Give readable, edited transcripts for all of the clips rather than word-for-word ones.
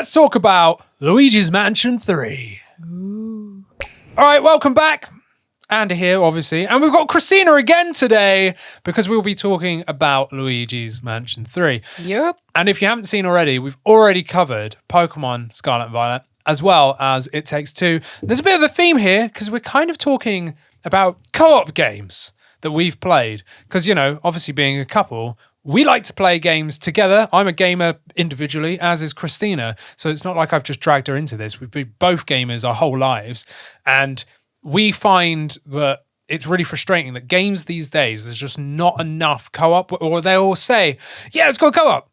let's talk about Luigi's Mansion 3. Ooh. All right, welcome back. Andy here, obviously. And we've got Christina again today because we'll be talking about Luigi's Mansion 3. Yep. And if you haven't seen already, we've already covered Pokemon Scarlet and Violet as well as It Takes Two. There's a bit of a theme here because we're kind of talking about co-op games that we've played. Because, you know, obviously being a couple, we like to play games together. I'm a gamer individually, as is Christina. So it's not like I've just dragged her into this. We've been both gamers our whole lives. And we find that it's really frustrating that games these days, there's just not enough co-op. Or they'll say, yeah, it's got co-op.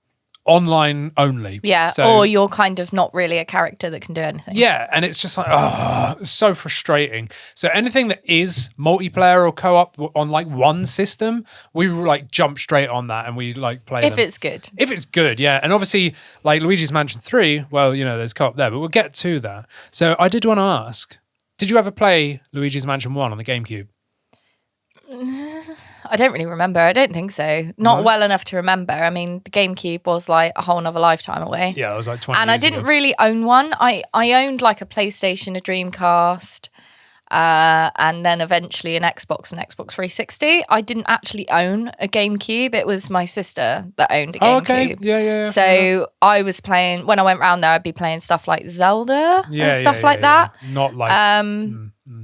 Online only. Yeah, so, or you're kind of not really a character that can do anything. Yeah, and it's just like, oh, it's so frustrating. So anything that is multiplayer or co-op on like one system, we like jump straight on that and we like play If them. it's good. If it's good, yeah. And obviously, like Luigi's Mansion 3, well, you know, there's co-op there, but we'll get to that. So I did want to ask, did you ever play Luigi's Mansion 1 on the GameCube? I don't really remember. I don't think so. Not well enough to remember. I mean, the GameCube was like a whole nother lifetime away. Yeah, it was like 20 and years I didn't ago. really own one. I owned like a PlayStation, a Dreamcast, and then eventually an Xbox and Xbox 360. I didn't actually own a GameCube. It was my sister that owned a GameCube. Oh, okay. Yeah. So I was playing, when I went round there, I'd be playing stuff like Zelda and stuff like that. Not like...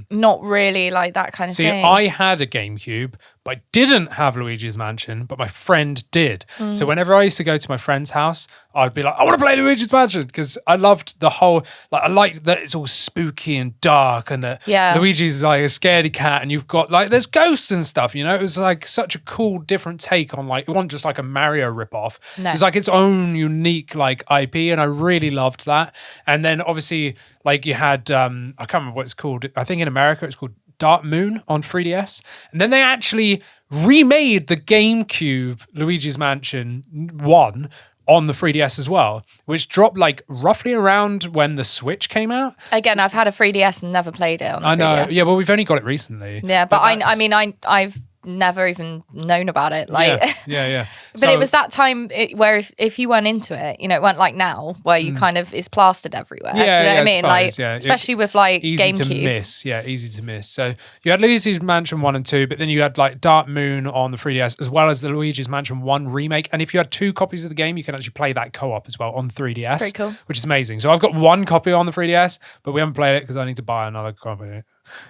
Not really like that kind of See, thing. I had a GameCube, but I didn't have Luigi's Mansion, but my friend did. So whenever I used to go to my friend's house, I'd be like, I want to play Luigi's Mansion because I loved the whole, like, I liked that it's all spooky and dark and that Luigi's like a scaredy cat and you've got like, there's ghosts and stuff, you know? It was like such a cool, different take on like, it wasn't just like a Mario ripoff. No. It was like its own unique like IP and I really loved that. And then obviously like you had, I can't remember what it's called. I think in America it's called Dark Moon on 3DS. And then they actually remade the GameCube Luigi's Mansion 1 on the 3DS as well, which dropped like roughly around when the Switch came out. Again, I've had a 3DS and never played it on the 3DS. I know. Yeah, well, we've only got it recently. Yeah, but I've never even known about it. Like, yeah. But So, it was that time where if you weren't into it, you know, it weren't like now where you kind of is plastered everywhere. Do you know what I mean? suppose, like, especially with like easy GameCube. to miss. Yeah, easy to miss. So you had Luigi's Mansion 1 and 2, but then you had like Dark Moon on the 3DS as well as the Luigi's Mansion 1 remake. And if you had 2 copies of the game, you can actually play that co-op as well on 3DS. Very cool. Which is amazing. So I've got 1 copy on the 3DS, but we haven't played it because I need to buy another copy.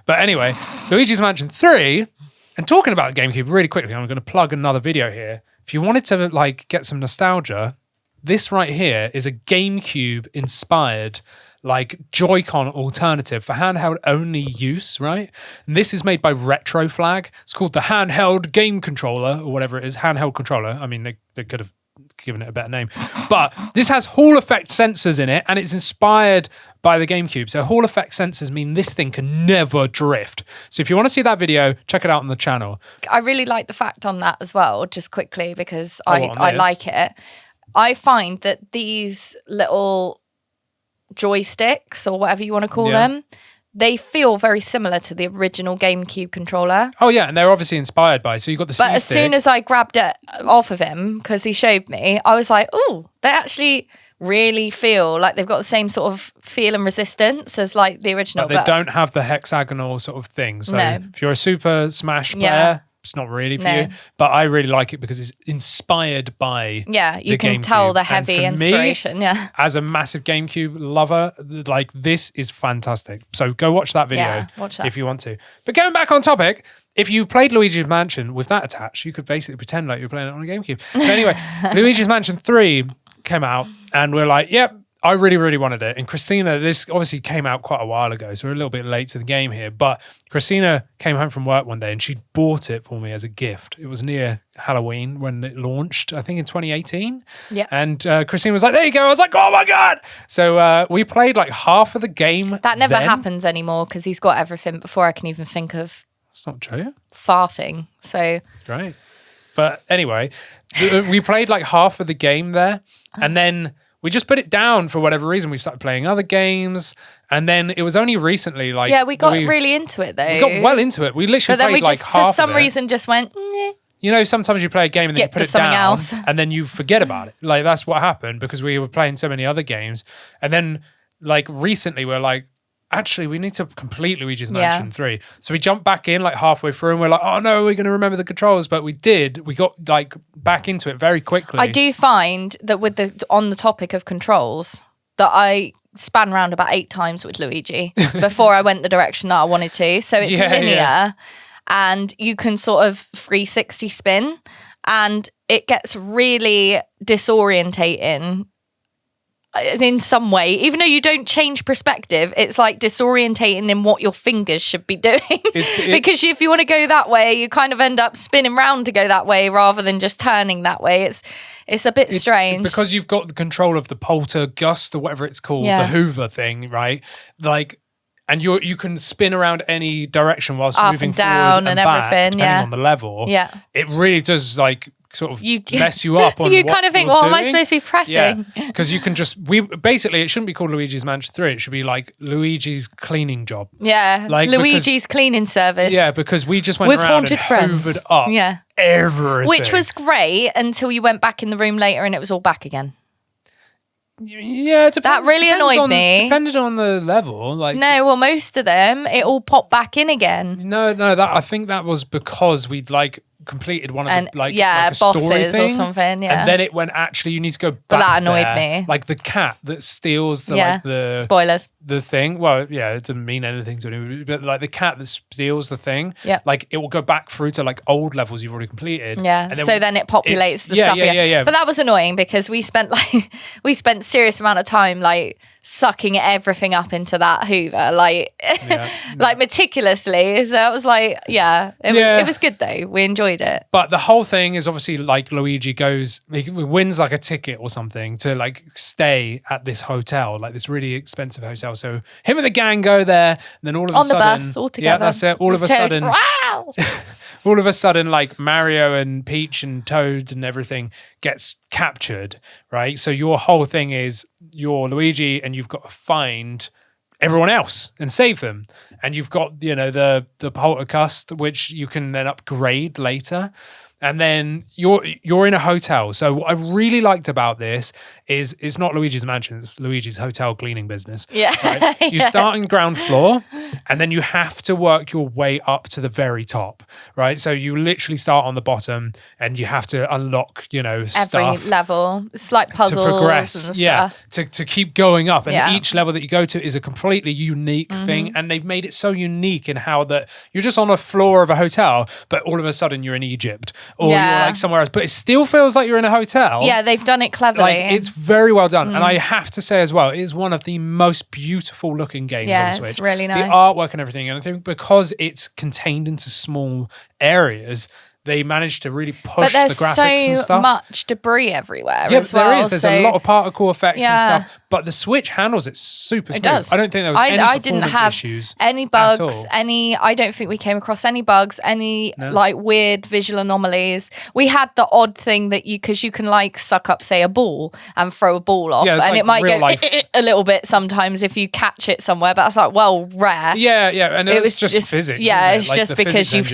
But anyway, Luigi's Mansion 3... And talking about the GameCube really quickly, I'm going to plug another video here. If you wanted to like get some nostalgia, this right here is a GameCube inspired like Joy-Con alternative for handheld only use, right? And this is made by RetroFlag. It's called the handheld game controller or whatever it is, handheld controller. I mean, they could have given it a better name. But this has Hall effect sensors in it and it's inspired by the GameCube. So Hall effect sensors mean this thing can never drift. So if you want to see that video, check it out on the channel. I really like the fact on that as well, just quickly, because I this? like it. I find that these little joysticks or whatever you want to call them, they feel very similar to the original GameCube controller. Oh yeah, and they're obviously inspired by. So you got the But as soon as I grabbed it off of him, because he showed me, I was like, oh, they actually really feel like they've got the same sort of feel and resistance as like the original. But they don't have the hexagonal sort of thing. So if you're a Super Smash player, it's not really for you. But I really like it because it's inspired by you can GameCube. tell the heavy And for inspiration. Me, as a massive GameCube lover, like this is fantastic. So go watch that video if you want to. But going back on topic, if you played Luigi's Mansion with that attached, you could basically pretend like you're playing it on a GameCube. But anyway, Luigi's Mansion 3 came out and we're like, yep, I really, really wanted it. And Christina, this obviously came out quite a while ago, so we're a little bit late to the game here. But Christina came home from work one day and she bought it for me as a gift. It was near Halloween when it launched, I think in 2018. Yeah. And Christina was like, there you go. I was like, oh my God. So we played like half of the game. That never happens anymore because he's got everything before I can even think of That's not true. Farting. So Great. But anyway, we played like half of the game there and then we just put it down for whatever reason. We started playing other games and then it was only recently like... Yeah, we got really into it though. We got well into it. We literally played like half of it. For some reason just went... Nyeh. You know, sometimes you play a game and then you Skip put to it something down else. and then you forget about it. Like that's what happened because we were playing so many other games. And then like recently we're like, actually we need to complete Luigi's Mansion 3. So we jumped back in like halfway through and we're like, oh no, we're going to remember the controls. But we did. We got like back into it very quickly. I do find that on the topic of controls, that I span around about 8 times with Luigi before I went the direction that I wanted to. So it's linear and you can sort of 360 spin and it gets really disorientating in some way. Even though you don't change perspective, it's like disorientating in what your fingers should be doing. Because if you want to go that way, you kind of end up spinning round to go that way rather than just turning that way. It's a bit strange. Because you've got the control of the poltergust or whatever it's called, the Hoover thing, right? Like, and you can spin around any direction whilst up moving and down forward and everything, back, depending on the level. Yeah. It really does like sort of mess you up on you what kind of think, you're what am I doing. supposed to be pressing? Yeah, because you can just basically it shouldn't be called Luigi's Mansion 3. It should be like Luigi's cleaning job. Yeah, like Luigi's cleaning service. Yeah, because we just went with around haunted and friends. hoovered up everything, which was great until you went back in the room later and it was all back again. Yeah, that really annoyed me. Depended on the level, like no, well, most of them it all popped back in again. No, that I think that was because we'd like completed one of the like a bosses story thing, or something. Yeah, and then it went actually you need to go back. But that annoyed there. me. Like the cat that steals the like the spoilers. The thing. Well, yeah, it doesn't mean anything to do, but like the cat that steals the thing. Yeah, like it will go back through to like old levels you've already completed. Yeah, and then it populates the stuff. Yeah. But that was annoying because we spent serious amount of time like sucking everything up into that Hoover, like like meticulously. So I was like, it was good though. We enjoyed it. But the whole thing is obviously like Luigi he wins like a ticket or something to like stay at this hotel, like this really expensive hotel. So him and the gang go there, and then all of a sudden, on the bus all together. Yeah, that's it. All of a sudden, wow. all of a sudden, like Mario and Peach and Toad and everything gets captured, right? So your whole thing is you're Luigi and you've got to find everyone else and save them. And you've got, the poltergust, which you can then upgrade later. And then you're in a hotel. So what I really liked about this is it's not Luigi's Mansion, it's Luigi's hotel cleaning business. Yeah. Right? You start on ground floor and then you have to work your way up to the very top, right? So you literally start on the bottom and you have to unlock, stuff. Every level. It's like puzzles to progress, and stuff. to keep going up. And each level that you go to is a completely unique thing. And they've made it so unique in how that you're just on a floor of a hotel, but all of a sudden you're in Egypt. Or you're like somewhere else, but it still feels like you're in a hotel. Yeah, they've done it cleverly. Like it's very well done, and I have to say as well, it is one of the most beautiful looking games on Switch. It's really nice. The artwork and everything, and I think because it's contained into small areas, they managed to really push the graphics and stuff. But there's so much debris everywhere as well. There is. There's a lot of particle effects and stuff. But the Switch handles it super smooth. It does. I don't think there was any I didn't performance have issues any bugs. I don't think we came across any bugs. Like weird visual anomalies. We had the odd thing that because you can like suck up, say, a ball and throw a ball off, and it might go a little bit sometimes if you catch it somewhere. But I was like, well, rare. Yeah, and it was just physics. Yeah, isn't it? it's like just because you've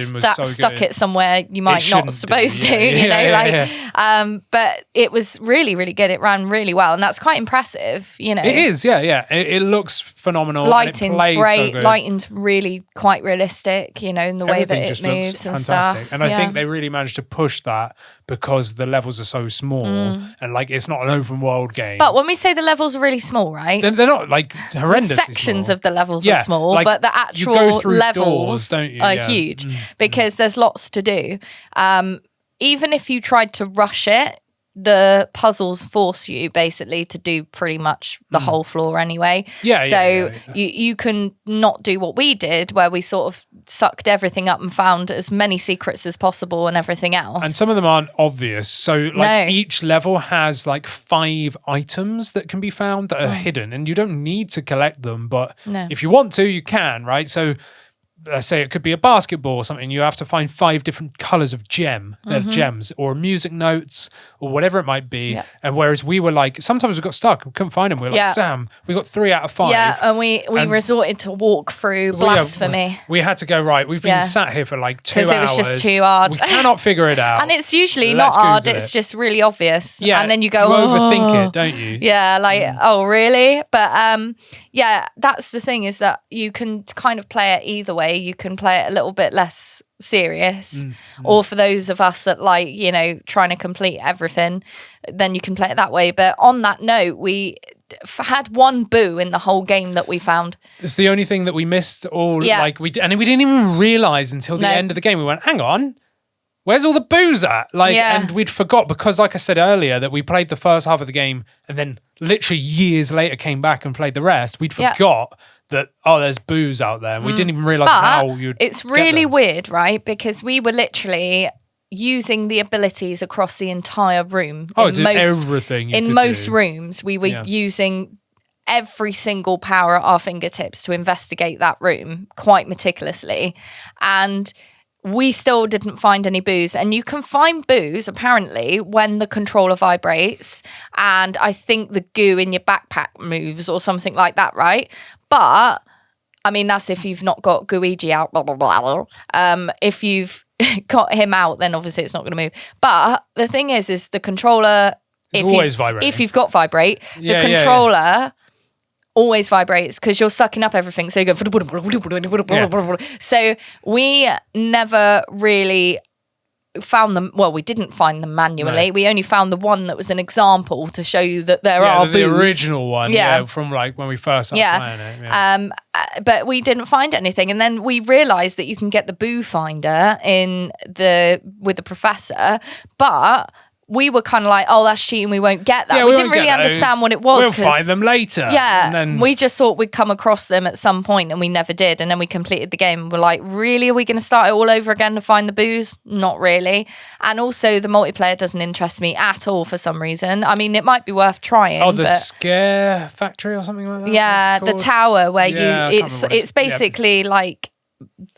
stuck it somewhere you might not supposed to. But it was really, really good. It ran really well, and that's quite impressive. It is. Yeah. It looks phenomenal. Lighting's and it plays great. So good. Lighting's really quite realistic. In the way that it moves and stuff. And I think they really managed to push that because the levels are so small and like it's not an open world game. But when we say the levels are really small, right? They're not like horrendously the sections small. Of the levels are small, like, but the actual you go through levels doors, don't you? are huge because there's lots to do. Even if you tried to rush it, the puzzles force you basically to do pretty much the whole floor anyway. You can not do what we did, where we sort of sucked everything up and found as many secrets as possible and everything else. And some of them aren't obvious. So each level has like 5 items that can be found that are hidden, and you don't need to collect them, but if you want to, you can, right? So let's say it could be a basketball or something. You have to find 5 different colors of gems or music notes or whatever it might be. Yeah. And whereas we were like, sometimes we got stuck, we couldn't find them. We were like, damn, we got 3 out of 5. Yeah, and we resorted to walk through blasphemy. We had to go, right, we've been sat here for like 2 hours. Because it was just too hard. We cannot figure it out. And it's usually not hard, it's just really obvious. Yeah, and then you go, you overthink it, don't you? Yeah, like, oh, really? But yeah, that's the thing, is that you can kind of play it either way. You can play it a little bit less serious, or for those of us that like, you know, trying to complete everything, then you can play it that way. But on that note, we had 1 boo in the whole game that we found. It's the only thing that we missed, like we didn't even realize until the end of the game. We went, hang on, where's all the booze at? Like, and we'd forgot, because like I said earlier, that we played the first half of the game and then literally years later came back and played the rest. We'd forgot that, there's booze out there, and we didn't even realize how you'd It's really weird, right? Because we were literally using the abilities across the entire room. Everything in most rooms, we were using every single power at our fingertips to investigate that room quite meticulously, and we still didn't find any booze. And you can find booze apparently when the controller vibrates, and I think the goo in your backpack moves or something like that, right? But I mean, that's if you've not got Luigi out, blah, blah, blah. If you've got him out, then obviously it's not going to move. But the thing is the controller, if you've got vibrate, the controller always vibrates because you're sucking up everything. So you go. So we never really found them. Well, we didn't find them manually. No. We only found the one that was an example to show you that there are the booze. original one, from like when we first started playing it. Yeah. But we didn't find anything, and then we realised that you can get the boo finder with the professor, but we were kind of like, oh, that's cheating, we won't get that. We didn't really understand what it was. We'll find them later. Yeah, and then we just thought we'd come across them at some point, and we never did. And then we completed the game, and we're like, really? Are we going to start it all over again to find the booze? Not really. And also, the multiplayer doesn't interest me at all for some reason. I mean, it might be worth trying. Oh, the Scare Factory or something like that? Yeah, the tower where it's basically like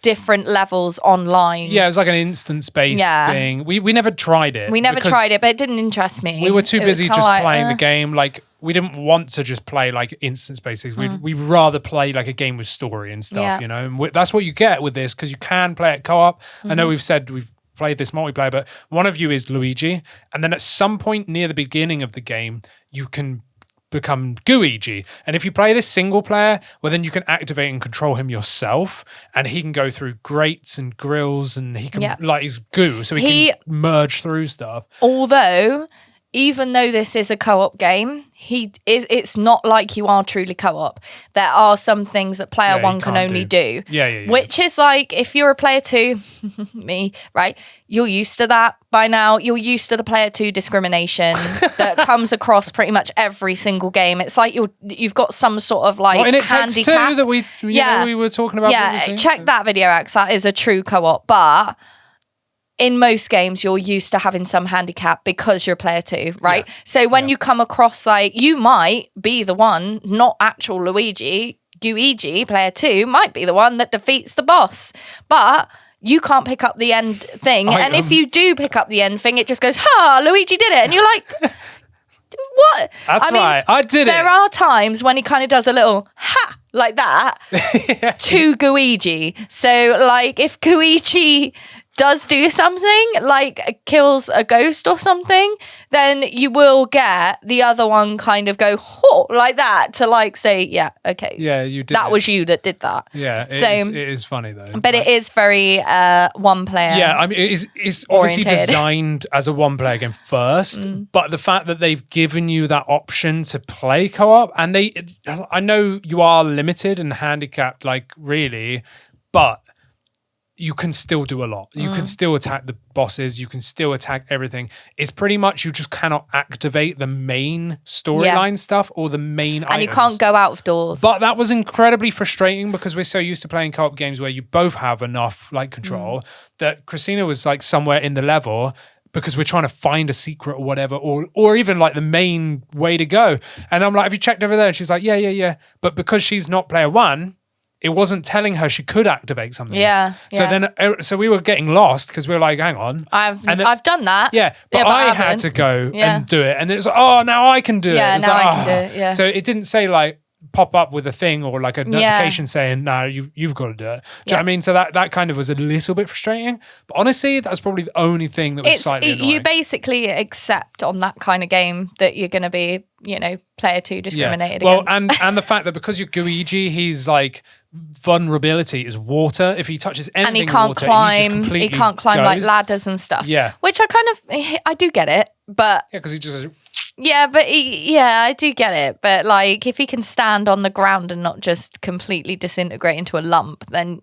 different levels online. Yeah, it was like an instance-based thing. We never tried it. We never tried it, but it didn't interest me. We were too busy just playing the game. Like, we didn't want to just play like instance-based things. We'd rather play like a game with story and stuff, you know? And that's what you get with this, because you can play it co-op. I know we've said we've played this multiplayer, but one of you is Luigi, and then at some point near the beginning of the game, you can become Gooigi. And if you play this single player, well, then you can activate and control him yourself, and he can go through grates and grills, and he can like he's goo, so he can merge through stuff. Although, even though this is a co-op game, it's not like you are truly co-op. There are some things that player 1 can only do. Yeah. Which is like, if you're a player 2, me, right? You're used to that by now. You're used to the player 2 discrimination that comes across pretty much every single game. It's like you've got some sort of like handicap that we were talking about. Yeah, check that video out, 'cause that is a true co-op. But in most games, you're used to having some handicap because you're player 2, right? Yeah. So when you come across, like, you might be the one, not actual Luigi, player 2, might be the one that defeats the boss. But you can't pick up the end thing. And if you do pick up the end thing, it just goes, Luigi did it. And you're like, what? That's right. I did it. There are times when he kind of does a little, like that, to Luigi. So, like, if Luigi does do something, like kills a ghost or something, then you will get the other one kind of go, like that, to like say, yeah, okay. Yeah, you did. That was you that did that. Yeah, it is funny though. But it is very one player. Yeah, I mean, it's obviously designed as a one player game first, but the fact that they've given you that option to play co-op, and I know you are limited and handicapped, like really, but you can still do a lot. You can still attack the bosses. You can still attack everything. It's pretty much you just cannot activate the main storyline stuff or the main items. And you can't go out of doors. But that was incredibly frustrating because we're so used to playing co-op games where you both have enough like control that Christina was like somewhere in the level because we're trying to find a secret or whatever, or even like the main way to go. And I'm like, have you checked over there? And she's like, yeah. But because she's not player 1, it wasn't telling her she could activate something. Yeah. So then, so we were getting lost because we were like, hang on. I've done that. Yeah, but I had to go and do it. And it was like, oh, now I can do it. Yeah, It was now like, I can do it. Yeah. So it didn't say like pop up with a thing or like a notification saying, no, you've got to do it. Do you know what I mean? So that kind of was a little bit frustrating. But honestly, that's probably the only thing that was slightly annoying. You basically accept on that kind of game that you're going to be, player 2 discriminated against. Well, and the fact that because you're Luigi, he's like vulnerability is water. If he touches anything, and he can't water, climb. He can't climb like ladders and stuff. Yeah, which I do get it, but because he just. Yeah, but I do get it. But like, if he can stand on the ground and not just completely disintegrate into a lump, then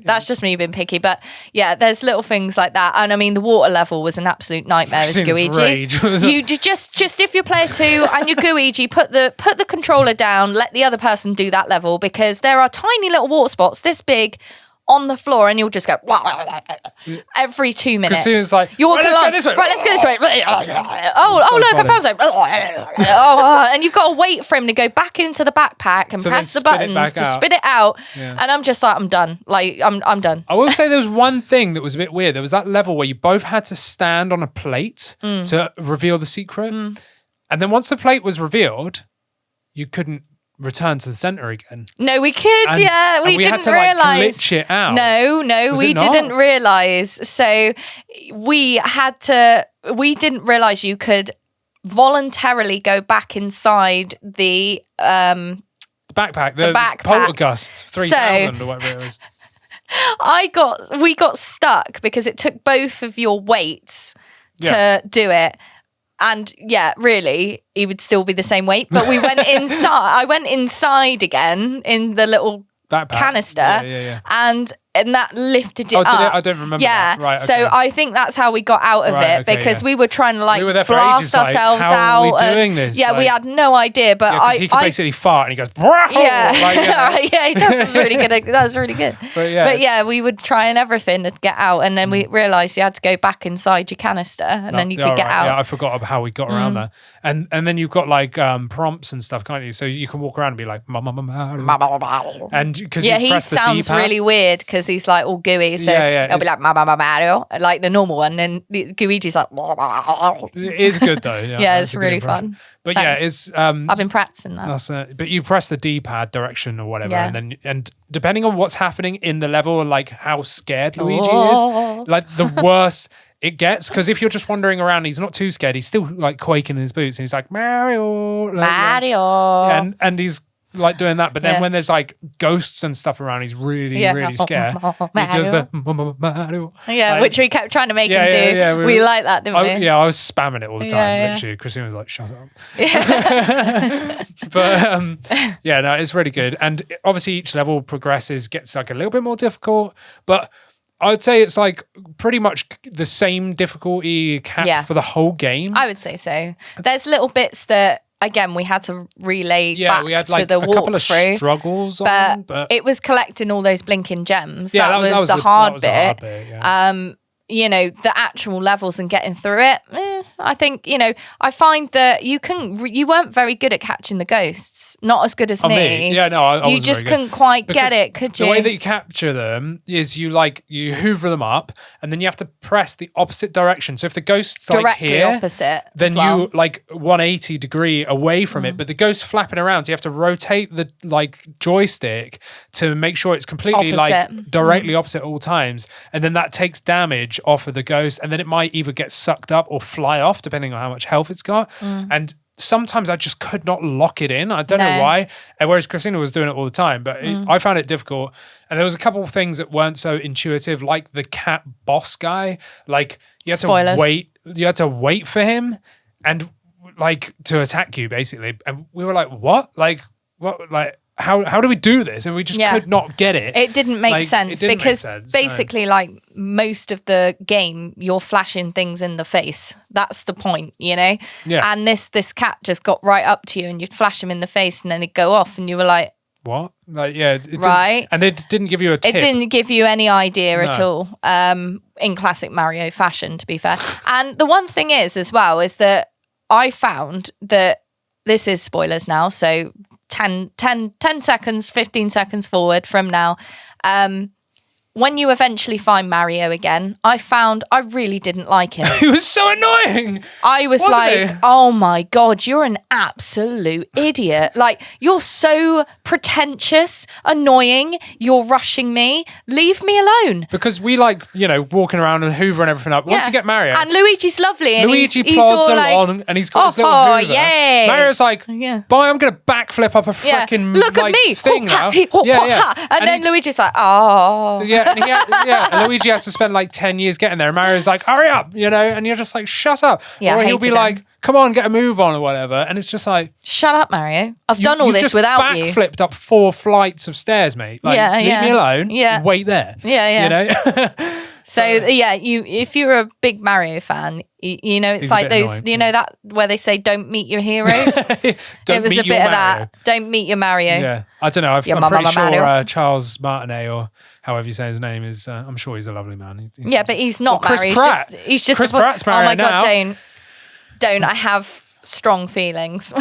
that's just me being picky. But yeah, there's little things like that. And I mean, the water level was an absolute nightmare as Luigi. You just if you're player 2 and you're Luigi, put the controller down, let the other person do that level, because there are tiny little water spots this big on the floor, and you'll just go every 2 minutes. Christina's like, you're walking along. Let's go this way. Right, let's go this way. Look, I found something. And you've got to wait for him to go back into the backpack and press the buttons to spit it out. Yeah. And I'm just like, I'm done. Like, I'm done. I will say there was one thing that was a bit weird. There was that level where you both had to stand on a plate to reveal the secret. And then once the plate was revealed, you couldn't return to the center again. No, we could, we didn't had to, realize. Like, glitch it out. No, we didn't realize. So we didn't realize you could voluntarily go back inside the backpack, the Poltergust 3000 or whatever it was. We got stuck because it took both of your weights to do it. And really, he would still be the same weight. But we went inside. I went inside again in the little canister, and that lifted it up. Did it? I don't remember. Yeah, that. Right. Okay. So I think that's how we got out of it, because we were trying to blast ourselves how out. Are we doing this? Yeah, we had no idea. But he could basically fart and he goes. Yeah, he does. That's really good. That's really good. But we would try and everything to get out, and then we realised you had to go back inside your canister, and then you could get out. Yeah, I forgot how we got around that. And then you've got like prompts and stuff, can't you? So you can walk around and be like, and because he sounds really weird because he's like all gooey, so he'll be like Mario, like the normal one, and Luigi's like. It is good though. Yeah, it's really fun. But it's I've been practicing that. That's it. But you press the D-pad direction or whatever, and depending on what's happening in the level, like how scared Luigi is, like the worse it gets. Because if you're just wandering around, he's not too scared. He's still like quaking in his boots, and he's like Mario, and he's like doing that. But then when there's like ghosts and stuff around, he's really scared. He does the Mario. Yeah, which we kept trying to make him do. Yeah, we like that, didn't we? Yeah, I was spamming it all the time. Literally, Christina was like, "Shut up." But no, it's really good. And obviously, each level progresses, gets like a little bit more difficult, but I would say it's like pretty much the same difficulty cap for the whole game. I would say so. There's little bits that, again, we had to relay back we had like to the a couple of walkthrough, struggles but it was collecting all those blinking gems. Yeah, that was the hard bit. Yeah. The actual levels and getting through it, I think, I find that you weren't very good at catching the ghosts. Not as good as me. Yeah, no, I you just couldn't quite get it, could you? The way that you capture them is you hoover them up, and then you have to press the opposite direction. So if the ghost's directly like here, opposite, then you like 180 degree away from it, but the ghost's flapping around. So you have to rotate the like joystick to make sure it's completely like directly opposite at all times, and then that takes damage off of the ghost, and then it might either get sucked up or fly off depending on how much health it's got. And sometimes I just could not lock it in. I don't know why. And whereas Christina was doing it all the time, but I found it difficult. And there was a couple of things that weren't so intuitive, like the cat boss guy. Like you had to wait. You had to wait for him and like to attack you basically. And we were like, what? Like what? Like. How do we do this? And we just could not get it. It didn't make sense because basically, like most of the game, you're flashing things in the face. That's the point, Yeah. And this cat just got right up to you, and you'd flash him in the face, and then it'd go off, and you were like, "What?" Like, yeah, right. And it didn't give you a tip. It didn't give you any idea at all. In classic Mario fashion, to be fair. And the one thing is, as well, is that I found that this is spoilers now, so. 10 seconds, 15 seconds forward from now. When you eventually find Mario again, I really didn't like him. He was so annoying. I was Wasn't like, he? oh my God, you're an absolute idiot. Like, you're so pretentious, annoying. You're rushing me. Leave me alone. Because we like, walking around and hoovering everything up. Once you get Mario. And Luigi's lovely. And Luigi he's plods all along and he's got his little oh, hoover. yay. Mario's like, boy, I'm going to backflip up a freaking Look at me. thing now. And then Luigi's like, oh. Yeah, and Luigi has to spend like 10 years getting there. And Mario's like, hurry up, and you're just like, shut up. Yeah, or he'll be hated like, him. come on, get a move on or whatever. And it's just like, shut up, Mario. I've done all you've this just without you. backflipped up 4 flights of stairs, mate. Like, leave me alone. Yeah. Wait there. Yeah. So if you're a big Mario fan, it's like those, annoying. That where they say don't meet your heroes. It was a bit of that. Don't meet your Mario. Yeah, I don't know. I'm pretty sure Charles Martinet, or however you say his name, is. I'm sure he's a lovely man. But he's not Chris Mario. Pratt. He's just Chris Pratt's Mario oh my God, now. don't. I have strong feelings.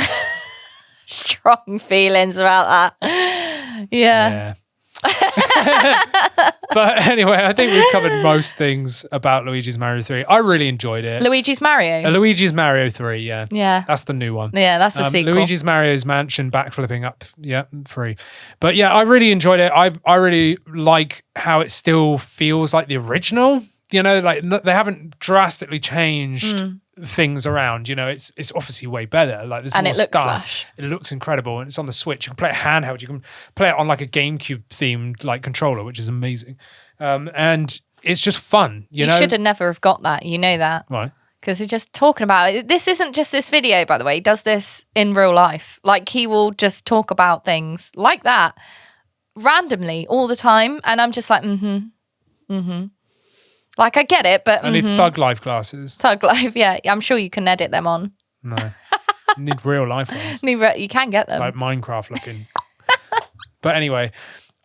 Strong feelings about that. Yeah. But anyway, I think we've covered most things about Luigi's Mario 3. I really enjoyed it. Luigi's Mario? Luigi's Mario 3, yeah. Yeah. That's the new one. Yeah, that's the sequel. Luigi's Mario's Mansion backflipping up, 3. But yeah, I really enjoyed it. I really like how it still feels like the original. Like they haven't drastically changed things around. It's obviously way better. Like there's and more it looks stuff. lush. It looks incredible, and it's on the Switch. You can play it handheld. You can play it on like a GameCube themed like controller, which is amazing. And it's just fun. You should have never have got that. You know that, right? Because you're just talking about it. This isn't just this video, by the way. He does this in real life. Like he will just talk about things like that randomly all the time, and I'm just like, Like, I get it, but... I need Thug Life glasses. Thug Life, yeah. I'm sure you can edit them on. No. You need real life ones. You can get them. Like Minecraft looking. But anyway,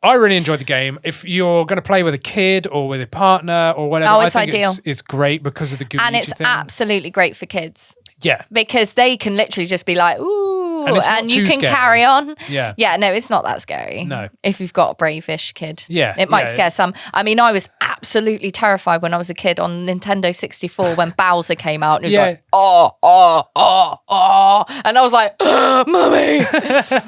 I really enjoyed the game. If you're going to play with a kid or with a partner or whatever, it's I think ideal. It's great because of the Luigi and it's thing. absolutely great for kids. Yeah. Because they can literally just be like, ooh, and you can scary. carry on. Yeah. Yeah, no, it's not that scary. No. If you've got a bravish kid. Yeah. It might scare some. I mean, I was absolutely terrified when I was a kid on Nintendo 64 when Bowser came out and he was like, oh. And I was like, Mummy.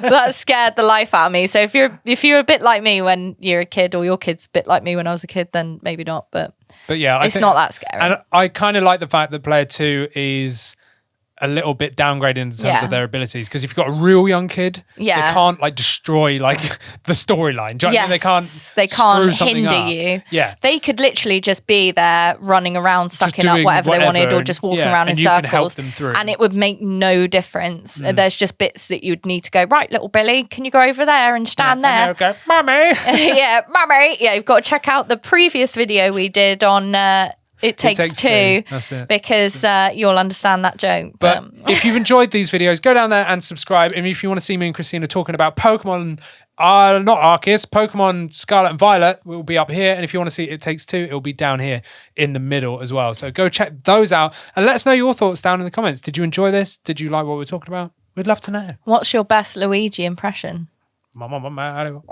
That scared the life out of me. So if you're a bit like me when you're a kid, or your kid's a bit like me when I was a kid, then maybe not. But yeah, it's not that scary. And I kind of like the fact that player 2 is a little bit downgraded in terms of their abilities, because if you've got a real young kid, they can't like destroy like the storyline. Do you know what I mean? They can't hinder you. Yeah, they could literally just be there running around, sucking up whatever they wanted, or just walking around in you circles, can help them through. And it would make no difference. There's just bits that you'd need to go, right, little Billy, can you go over there and stand there? And they'll go, Mummy. Yeah, Mummy. Yeah, you've got to check out the previous video we did on It Takes Two. That's it. Because you'll understand that joke. But if you've enjoyed these videos, go down there and subscribe. And if you want to see me and Christina talking about Pokemon, not Arceus, Pokemon Scarlet and Violet will be up here. And if you want to see It Takes Two, it will be down here in the middle as well. So go check those out and let us know your thoughts down in the comments. Did you enjoy this? Did you like what we're talking about? We'd love to know. What's your best Luigi impression? Mario.